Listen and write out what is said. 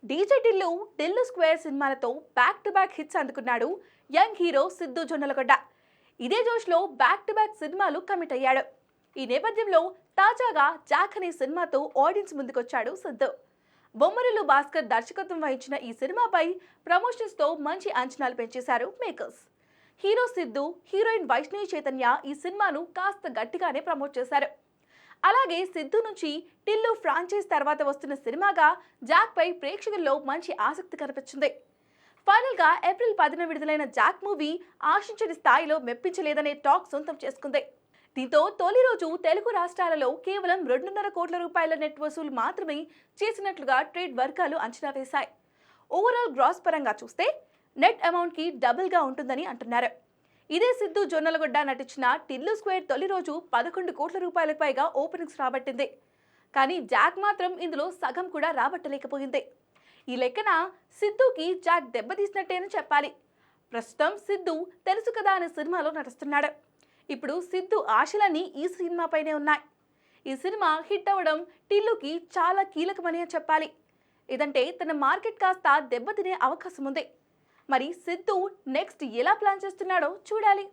DJ Tillu square సినిమాలతో back to back hits అందుకున్నాడు young hero Siddhu Jonnalagadda. ఇదే జోష్లో బ్యాక్ టు బ్యాక్ సినిమాలు కమిట్ అయ్యాడు. ఈ నేపథ్యంలో తాజాగా జాక్ అనే సినిమాతో ఆడియన్స్ ముందుకొచ్చాడు సిద్ధు. బొమ్మరిల్లు భాస్కర్ దర్శకత్వం వహించిన ఈ సినిమాపై ప్రమోషన్స్ తో మంచి అంచనాలు పెంచేశారు makers. Hero Siddhu, heroine Vaishnavi Chaitanya ఈ సినిమాను కాస్త గట్టిగానే ప్రమోట్ చేశారు. అలాగే సిద్ధు నుంచి టిల్లు ఫ్రాంచైజ్ తర్వాత వస్తున్న సినిమాగా జాక్ పై ప్రేక్షకుల్లో మంచి ఆసక్తి కనిపించింది. ఫైనల్ గా ఏప్రిల్ 10న విడుదలైన జాక్ మూవీ ఆశించిన స్థాయిలో మెప్పించలేదనే టాక్ సొంతం చేసుకుంది. దీంతో తొలి రోజు తెలుగు రాష్ట్రాలలో కేవలం 2.5 కోట్ల రూపాయల నెట్ వసూలు మాత్రమే చేసినట్లుగా ట్రేడ్ వర్గాలు అంచనా వేశాయి. ఓవరాల్ గ్రాస్ పరంగా చూస్తే నెట్ అమౌంట్ కి డబుల్ గా ఉంటుందని అంటున్నారు. ఇదే సిద్ధు జొన్నలగడ్డ నటించిన టిల్లు స్క్వేర్ తొలి రోజు 11 కోట్ల రూపాయలకు పైగా ఓపెనింగ్స్ రాబట్టింది. కానీ జాక్ మాత్రం ఇందులో సగం కూడా రాబట్టలేకపోయింది. ఈ లెక్కన సిద్ధుకి జాక్ దెబ్బతీసినట్టేనని చెప్పాలి. ప్రస్తుతం సిద్ధు తెలుసు కదా అనే సినిమాలో నటిస్తున్నాడు. ఇప్పుడు సిద్ధు ఆశలన్నీ ఈ సినిమాపైనే ఉన్నాయి. ఈ సినిమా హిట్ అవ్వడం టిల్లుకి చాలా కీలకమని చెప్పాలి. ఇదంటే తన మార్కెట్ కాస్త దెబ్బతినే అవకాశం ఉంది. మరి సిద్ధు నెక్స్ట్ ఎలా ప్లాన్ చేస్తున్నాడో చూడాలి.